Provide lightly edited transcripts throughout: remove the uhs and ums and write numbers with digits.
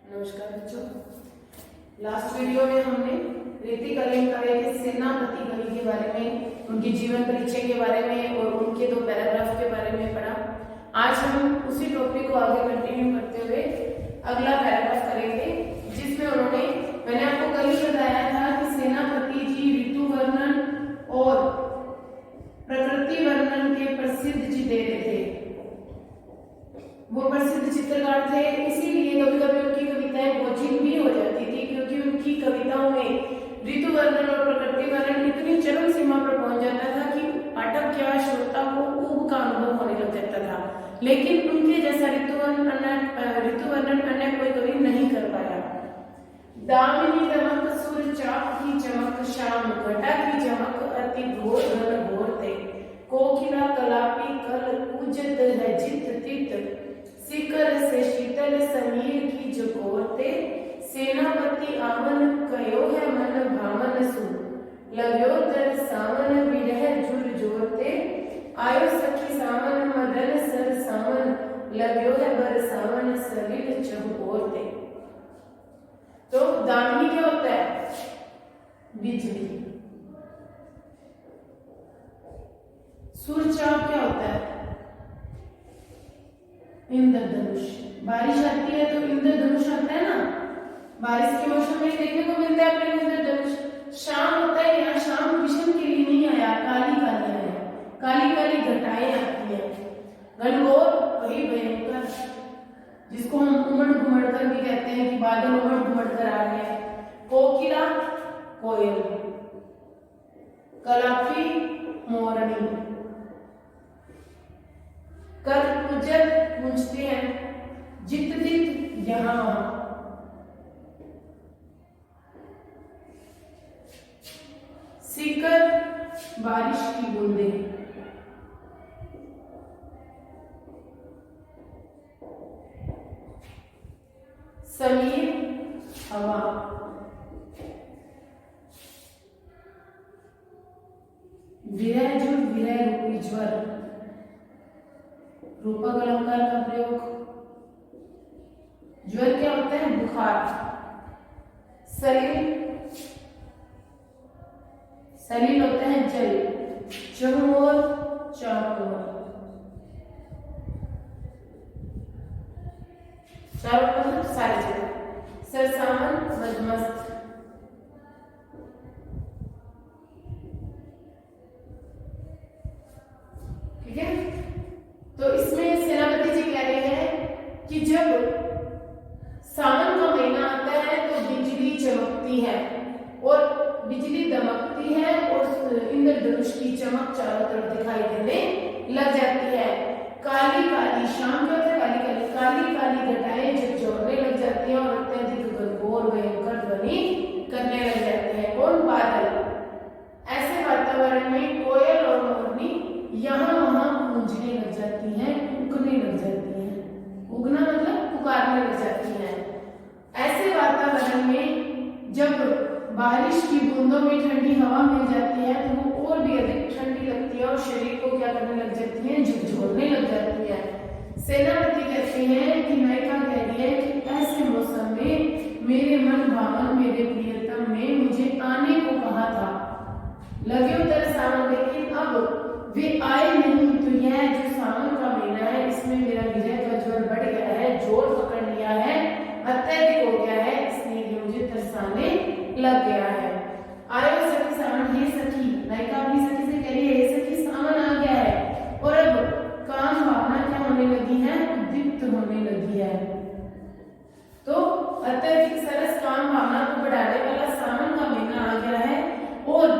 नमस्कार बच्चों, last video में हमने ऋतिक अलंकारे के सेनापति कवि के बारे में, उनके जीवन परिचय के बारे में और उनके 2 पैराग्राफ के बारे में पढ़ा। आज हम उसी टॉपिक को आगे कंटिन्यू करते हुए अगला पैराग्राफ करेंगे, जिसमें मैंने आपको कल ही बताया था कि सेनापति जी ऋतु वर्णन और प्रकृति वर्णन के प्रसिद्ध चित्रे थे। वो प्रसिद्ध चित्रकार थे, इसीलिए कभी कभी उनकी कविताएं बोझिल भी हो जाती थी, क्योंकि उनकी कविताओं में ऋतु वर्णन और प्रकृति वर्णन इतनी चरम सीमा पर पहुंच जाता था कि पाठक या श्रोता को ऊब का अनुभव होने लग जाता था। लेकिन उनके जैसा ऋतु वर्णन अन्य कोई कवि नहीं कर पाया। दामिनी दमक सूर्य चाप की चमक, शाम घटा की चमक, अति घोर घन घोर थे। कोकिला कलापी कल पूजत है जित तित, शिखर से शीतल समीर की जोरते। सेनापति आवन कयो है मन भावन सु, लग्यो तर सावन विरह जुर जोरते। आयो सखी सावन मदन सर सावन, लग्यो है बर सावन सलिल चहुओरते। तो दामिनी क्या होता है? बिजली। सूर्यचाप क्या होता है? इंद्रधनुष। बारिश आती है तो इंद्रधनुष आता है ना, बारिश के मौसम में देखने को मिलता है अपने इंद्रधनुष। शाम होता है, यहाँ शाम विषम के लिए नहीं आया, काली काली आया, काली काली घटाएं आती है। घनघोर वही भयंकर, जिसको हम उमड़ घुमड़ कर भी कहते हैं कि बादल उमड़ घुमड़ कर आ गए। कोकिला कोयल, कलापी मोरनी, कर पूजत पूजते हैं, जित जित यहाँ वहां। शिखर बारिश की बूंदें, समीर हवा, विरह जो विरह रूपी ज्वर, रूपक अलंकार का प्रयोग। ज्वर क्या होता है? बुखार। सलिल, सलिल होता है जल। चहुओर चारों ओर, चारों मतलब सारी जगह। सरसावन मदमस्त। ठीक है, तो इसमें सेनापति जी कह रहे हैं कि जब सावन का महीना आता है तो बिजली चमकती है और बिजली दमकती है और इंद्रधनुष की चमक चारों तरफ दिखाई देने लग जाती है। काली काली शाम क्या होता है? काली काली, काली काली घटाएं झकझोरने लग जाती हैं और अत्यधिक घनघोर भयंकर ध्वनि करने लग जाते हैं। कौन? बादल। ऐसे वातावरण में कोयल और मोरनी यहाँ वहां गूंजने लग जाती हैं, उगने लग जाती हैं। उगना मतलब पुकारने लग जाती हैं। ऐसे वातावरण में जब बारिश की बूंदों में ठंडी हवा मिल जाती है तो वो और भी अधिक ठंडी लगती है और शरीर को क्या करने लग जाती है? झकझोरने लग जाती है। सेनापति कहते हैं कि नायिका कह रही है कि ऐसे मौसम में मेरे मन भावन मेरे प्रियतम ने मुझे आने को कहा था, लगे उतर सावन, लेकिन अब वे आए नहीं। तो यह जो सावन का महीना है, इसमें मेरा विजय का ज्वर बढ़ गया है, जोर पकड़ लिया है, अत्यधिक हो गया है, इसलिए ये मुझे तरसाने लग गया है। आयो सखी सावन, हे सखी, नायिका अपनी सखी से कह रही है, हे सखी सावन आ गया है और अब काम भावना क्या होने लगी है? उद्दीप्त होने लगी है। तो अत्यधिक सरस काम भावना को बढ़ाने वाला सावन का महीना आ गया है और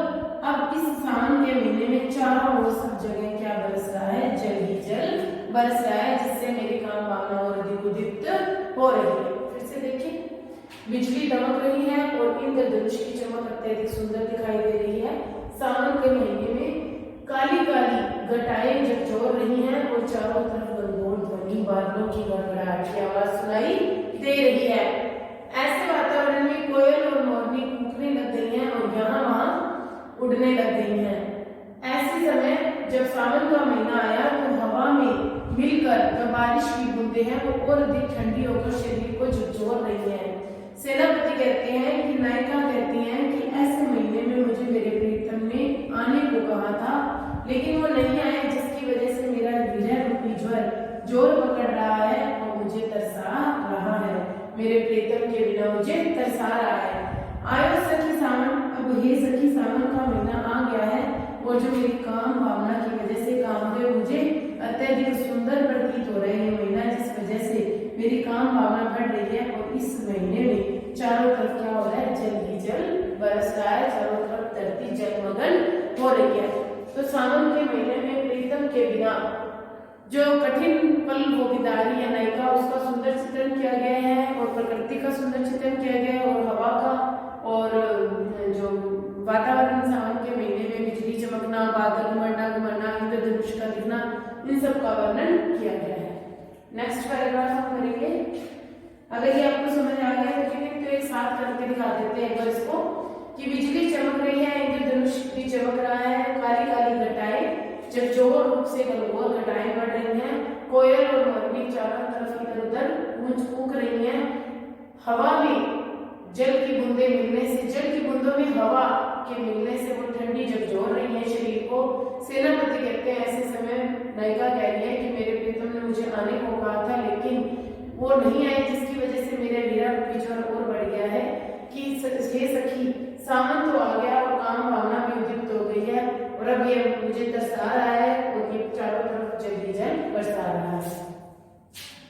अब इस सावन के महीने में चारों ओर सब जगह क्या बरस रहा है? जल ही जल बरस रहा है, जिससे मेरी काम भावना और अधिक उद्दीप्त हो रही है। फिर से देखिए, बिजली दमक रही है और इंद्रधनुष की चमक अत्यधिक सुंदर दिखाई दे रही है। सावन के महीने में काली काली घटाएं झकझोर रही हैं और चारों तरफ घनघोर ध्वनि, बादलों की गड़गड़ाहट की आवाज सुनाई दे रही है। ऐसे वातावरण में कोयल और मोरनी कूकने लग गई हैं और यहाँ वहां उड़ने लग गई हैं। ऐसे समय जब सावन का महीना आया तो हवा में मिलकर जो बारिश की बूंदें हैं वो और अधिक ठंडी होकर शरीर को झकझोर रही है। लेकिन वो नहीं आए, जिसकी वजह से मेरा विरह रूपी ज्वर जोर पकड़ रहा है और मुझे तरसा रहा है, मेरे प्रीतम के बिना मुझे तरसा रहा है। आयो सखी सावन, अब हे सखी सावन का महीना आ गया है और जो मेरी काम भावना की वजह से कामदेव मुझे अत्यधिक सुंदर प्रतीत हो रहे हैं। महीना जिस वजह से मेरी काम भावना बढ़ रही है और इस महीने में चारों तरफ क्या हो रहा है, जल ही जल बरस रहा है, चारों तरफ धरती जलमग्न हो रही है। तो सावन के महीने में प्रीतम के बिना जो कठिन पल वो बिदारी या नायिका, उसका सुंदर चित्रण किया गया है और प्रकृति का सुंदर चित्रण किया गया है और हवा का और जो वातावरण सावन के महीने में बिजली चमकना, बादल घुमरना, इंद्रधनुष का दिखना, इन सब का वर्णन किया गया है। नेक्स्ट पैराग्राफ हम करेंगे। अगर ये आपको समझ आ गया तो एक साथ करके दिखा देते हैं एक बार इसको कि बिजली चमक रही है, इंद्रधनुष भी चमक रहा है, काली काली घटाएं जगजोर रूप से गलगोल घटाएं बढ़ रही हैं, कोयल और मोरनी चारों तरफ इधर उधर गूंज कूक रही हैं, हवा में जल की बूंदें मिलने से, जल की बूंदों में हवा के मिलने से वो ठंडी झकझोर रही है शरीर को। सेनापति कहते हैं ऐसे समय नायिका कह रही है कि मेरे प्रीतम ने मुझे आने को कहा था लेकिन वो नहीं आए, जिसकी वजह से मेरे वीरा रूपी ज्वर और बढ़ गया है कि हे सखी सावन तो आ गया और काम भावना भी उद्दीप्त हो गई है और अब ये मुझे तरसा रहा है और ये चारों तरफ जल ही जल बरसा रहा है।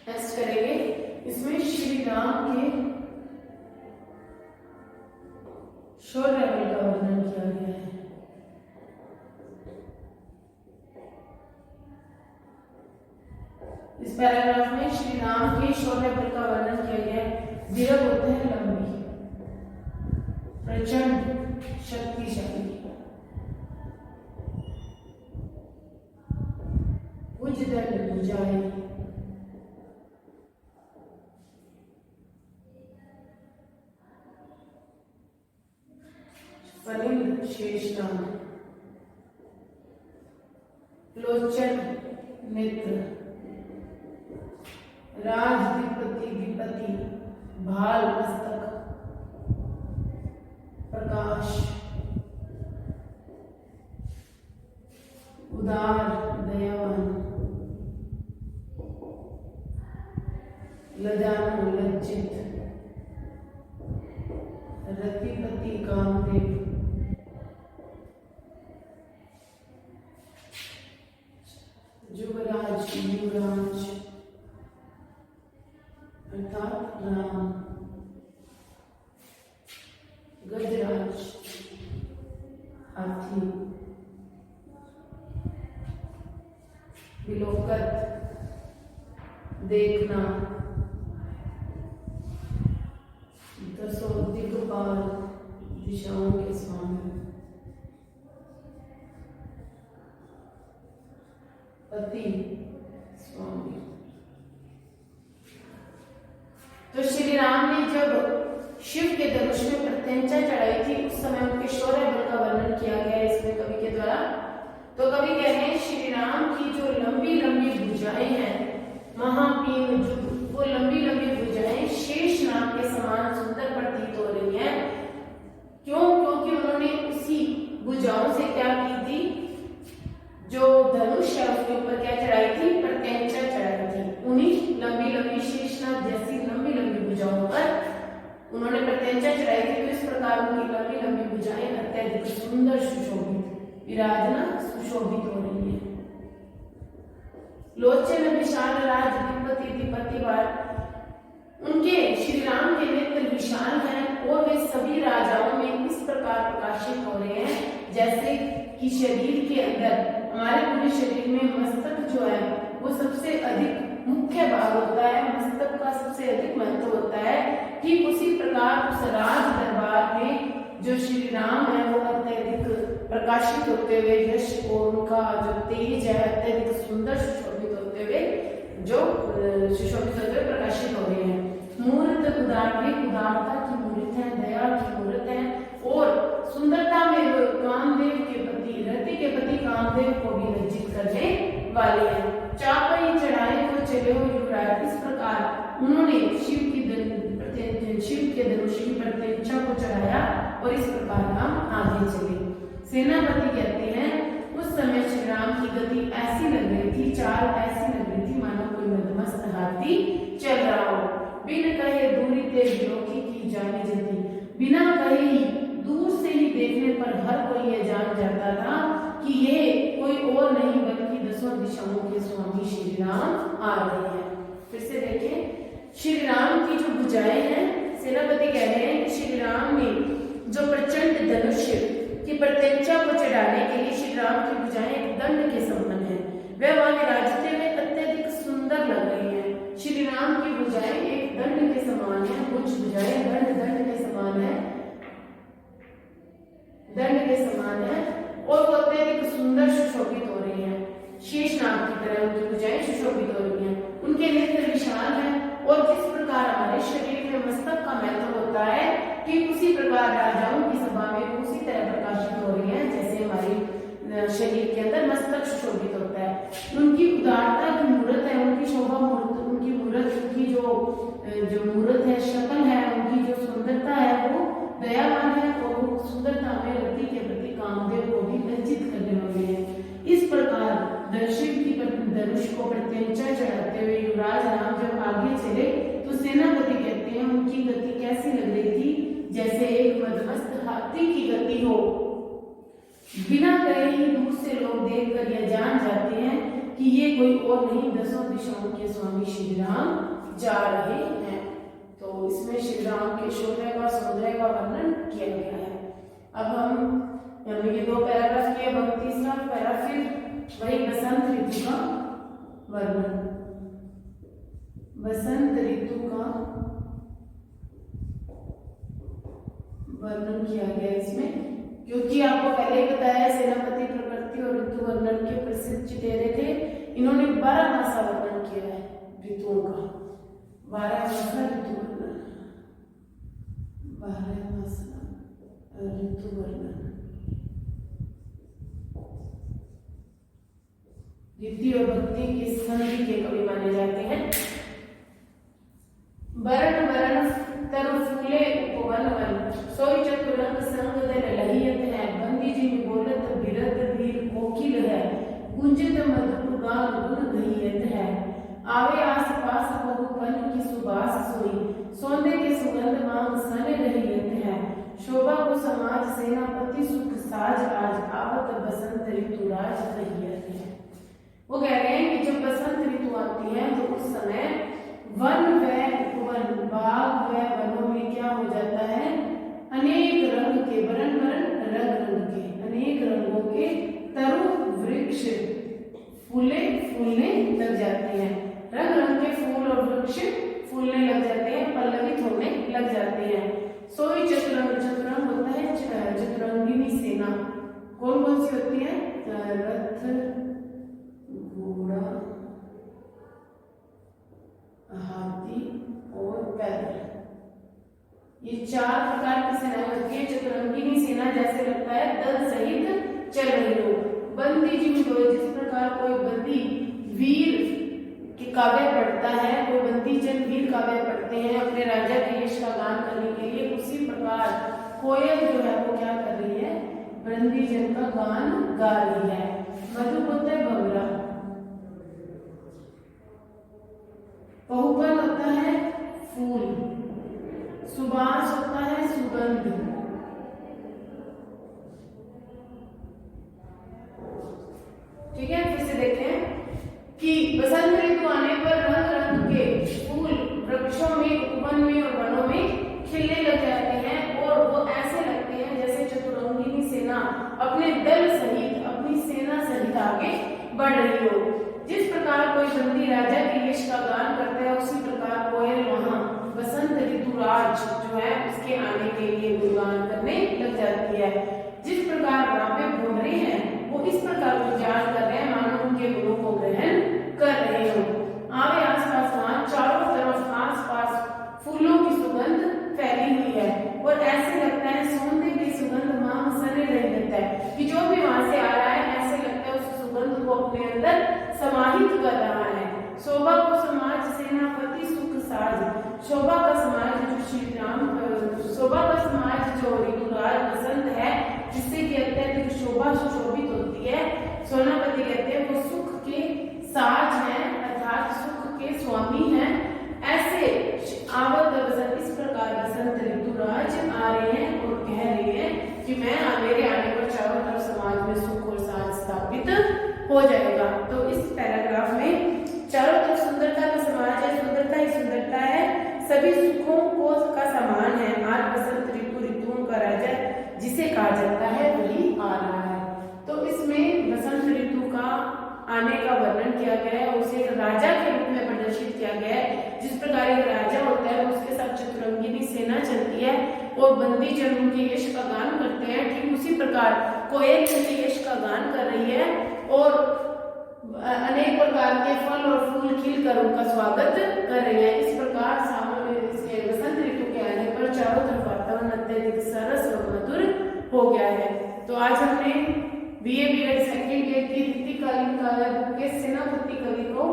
नेक्स्ट करेंगे, इसमें श्री राम के शौर्य बल का वर्णन किया गया है। इस पैराग्राफ में श्री राम के शौर्य बल का वर्णन किया गया है। दीर्घ होते हैं लंबी, प्रचंड, शक्तिशाली, उज्जवल भुजाएं, फलित शेषनाग, लोचन नेत्र, राजधिपति विपति, भाल मस्तक, प्रकाश, उदार दयावान, लजानु लज्जित, रतिपति कामदेव, युवराज युवराज अर्थात राम, गजराज हाथी, विलोकत देखना, दसों दिक्पाल दिशाओं के स्वामी, पति स्वामी। तो श्री राम ने जब शिव के धनुष में प्रत्यंचा चढ़ाई थी उस समय उनके शौर्य बल का वर्णन किया गया है इसमें कवि के द्वारा। तो कवि कह रहे हैं श्री राम की जो लंबी लंबी भुजाएं हैं, महापीन जुग, वो लंबी लंबी भुजाएं शेष नाग के समान सुंदर प्रतीत हो रही हैं। क्यों? क्योंकि उन्होंने उसी भुजाओं से क्या की थी, जो धनुष है उसके ऊपर क्या चढ़ाई थी, प्रत्यंचा चढ़ाई थी। उन्हीं लंबी लंबी शेषनाग जैसी लंबी लंबी भुजाओं पर उन्होंने प्रत्यंचा चढ़ाई थी। तो इस प्रकार उनकी लंबी लंबी भुजाएं अत्यधिक सुंदर सुशोभित विराजना सुशोभित हो रही है। लोचन विशाल राज विपति विपति बार, उनके श्री राम के नेत्र विशाल हैं और वे सभी राजाओं में इस प्रकार प्रकाशित हो रहे हैं जैसे कि शरीर के अंदर, हमारे पूरे शरीर में मस्तक जो है वो सबसे अधिक मुख्य भाग होता है, मस्तक का सबसे अधिक महत्व होता है। ठीक उसी प्रकार उस राज दरबार में जो श्री राम है वो अत्यधिक प्रकाशित होते हुए यश और उनका जो तेज है अत्यधिक सुंदर सुशोभित होते हुए प्रकाशित हो रहे हैं। मूर्त उदारता की मूर्त है, दया की मूर्त है और सुंदरता में वो कामदेव के प्रति, रति के प्रति कामदेव को भी लज्जित करने वाले हैं। चापई चढ़ाए को चले हो युवराज, इस प्रकार उन्होंने शिव के धनुष की प्रत्यंचा को चढ़ाया और इस प्रकार हम आगे चले। सेनापति कहते हैं उस समय श्री राम की गति ऐसी लग रही थी, चाल ऐसी लग रही थी मानो कोई मदमस्त हाथी चल रहा हो। बिन कहे दूरी ते विलोकी की जानी जती, बिना कहे ही दूर से ही देखने पर हर कोई यह जान जाता था कि ये कोई और नहीं बल्कि दसों दिशाओं के स्वामी श्री राम आ रहे हैं। फिर से देखें, श्री राम की जो भुजाएं हैं, सेनापति कह रहे हैं कि श्री राम ने जो प्रचंड धनुष की प्रत्यंचा को चढ़ाने के लिए श्री राम की भुजाएं एक दंड के समान है, वह वहां विराजते में अत्यधिक सुंदर लग रही हैं। श्री राम की भुजाएं एक दंड के समान है, कुछ भुजाएं दंड के समान है, दंड के समान है और वो अत्यधिक सुंदर सुशोभित हो रही हैं। शेष नाग की तरह उनकी भुजाएं सुशोभित हो रही हैं, उनके नेत्र विशाल हैं और जिस प्रकार हमारे शरीर में मस्तक का महत्व होता है ठीक उसी प्रकार राजाओं की सभा में उसी तरह प्रकाशित हो रही है जैसे हमारी शरीर के अंदर मस्तक सुशोभित होता है। उनकी उदारता की मूर्त है, उनकी शोभा मूर्त, उनकी मूर्त, उनकी जो मूर्त है, शक्ल है, उनकी जो सुंदरता है वो दयावान है और वो सुंदरता में रति के प्रति कामदेव को भी लज्जित करने वाली है। इस प्रकार धनुष को प्रत्यंचा चढ़ाते हुए युवराज राम जब आगे चले तो सेनापति कहते हैं उनकी गति कैसी लग रही थी, जैसे एक मदमस्त हाथी की गति हो। बिना कहे ही दूर से लोग देखकर यह जान जाते हैं कि ये कोई और नहीं दसों दिशाओं के स्वामी श्री राम जा रहे हैं। तो इसमें श्री राम के शोभा का सौंदर्य का वर्णन किया गया है। अब हमने ये 2 पैराग्राफ किए, अब तीसरा पैरा फिर वही बसंत ऋतु का वर्णन, बसंत ऋतु का वर्णन किया गया इसमें, क्योंकि आपको पहले ही बताया सेनापति प्रकृति और ऋतु वर्णन के प्रसिद्ध चिटेरे थे। इन्होंने 12 मासा वर्णन किया है ऋतुओं का, 12 मासा ऋतु वर्णन, 12 मासा ऋतु वर्णन। रीति और भक्ति की संधि के कवि माने जाते हैं। वरण वरण तरु फूले उपवन वन, सोई चतुरंग संग दल लहियत है, बंदी जिन बोलत बिरद वीर कोकिल है, गुंजित मधुर गान गुण गहियत है, आवे आस पास बहुपन की सुबास सोई, सौंदे के सुगंध मांग सन रहियत है, शोभा को समाज सेनापति सुख साज आज, आवत बसंत ऋतु राज रहियत है। वो कह रहे हैं कि जब बसंत ऋतु आती है तो उस समय वन व उपवन, बाग व वनों में क्या हो जाता है, अनेक रंग के, वरण वरण रंग के, अनेक रंगों के तरु वृक्ष फूलने लग जाते हैं, रंग रंग के फूल और वृक्ष फूलने लग जाते हैं, पल्लवित होने लग जाते हैं। सोई चतुरंग, चतुरंग होता है चतुरंगिनी सेना, कौन कौन सी होती है, रथ, घोड़ा, हाथी और पैदल, ये 4 प्रकार की सेना होती है। चतुरंगिनी सेना जैसे लगता है दल सहित चल रही हो। बंदी जिन को, जिस प्रकार कोई बंदी वीर के काव्य पढ़ता है, कोई बंदी जन वीर काव्य पढ़ते हैं अपने राजा के यश का गान करने के लिए, उसी प्रकार कोयल जो है वो क्या कर रही है, बंदी जन का गान गा रही है। मधु होता है भंवरा, बहुपन होता है फूल, सुबास होता है सुगंध, ठीक है। फिर से देखते हैं कि बसंत ऋतु आने पर रंग रंग के फूल वृक्षों में, उपवन में और वनों में खिलने लग जाते हैं और वो ऐसे लगते हैं जैसे चतुरंगिनी सेना अपने दल सहित, अपनी सेना सहित आगे बढ़ रही हो। जिस प्रकार कोई बंदी राजा के यश का गान करता है, उसी प्रकार कोयल वहां बसंत ऋतु राज जो है उसके आने के लिए गुणगान करने लग जाती है। जिस प्रकार वहां पे भोमरे हैं वो इस प्रकार गुणगान कर रहे हैं मानो उनके गुणों को ग्रहण कर रहे हो। आवे आसपास वहां चारों तरफ आसपास फूलों की सुगंध फैली हुई है और ऐसे लगता है सौंदर्य की सुगंध मांग सने रह जाता है कि जो भी वहां से आ रहा है ऐसे लगता है उस सुगंध को अपने अंदर समाहित कर रहा है। शोभा को समाज सेनापति सुख साज, शोभा का समाज जो श्री राम, शोभा का समाज जो ऋतुराज बसंत है जिससे कि अत्यधिक शोभा सुशोभित होती है, सोनापति कहते हैं वो सुख के साज हैं, अर्थात सुख के स्वामी हैं। ऐसे आवत बसंत, इस प्रकार बसंत ऋतुराज आ रहे हैं और कह रहे हैं कि मेरे आने पर चारों तरफ समाज में सुख और साज स्थापित हो जाएगा। तो इस पैराग्राफ में चारों तरफ सुंदरता का समाज है, सुंदरता ही सुंदरता है, सभी सुखों को का समान है। आज बसंत ऋतु ऋतुओं का राजा जिसे कहा जाता है वही आ रहा है। तो इसमें बसंत ऋतु का आने का वर्णन किया गया है, उसे राजा के रूप में प्रदर्शित किया गया है। जिस प्रकार एक राजा होता है उसके साथ चतुरंगिनी सेना चलती है और बंदी जन उनके यश का गान करते हैं, ठीक उसी प्रकार कोयल उनके यश का गान कर रही है और अनेक प्रकार के फल और फूल खिल कर उनका स्वागत कर रही है। इस प्रकार इसके बसंत ऋतु के आने पर चारों तरफ वातावरण अत्यधिक सरस और मधुर हो गया है। तो आज हमने बीए बीएड सेकंड ईयर की ऋतुकालीन काव्य के सेनापति कवि को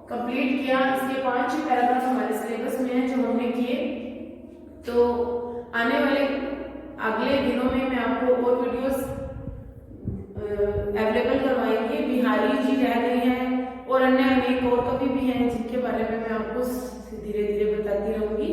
कंप्लीट किया। इसके 5 पैराग्राफ हमारे सिलेबस में हैं जो हमने किए। तो आने वाले अगले दिनों में मैं आपको और वीडियोस अवेलेबल करवाएंगे। बिहारी जी रह गए हैं और अन्य अनेक और कवि भी हैं जिनके बारे में मैं आपको धीरे धीरे बताती रहूंगी।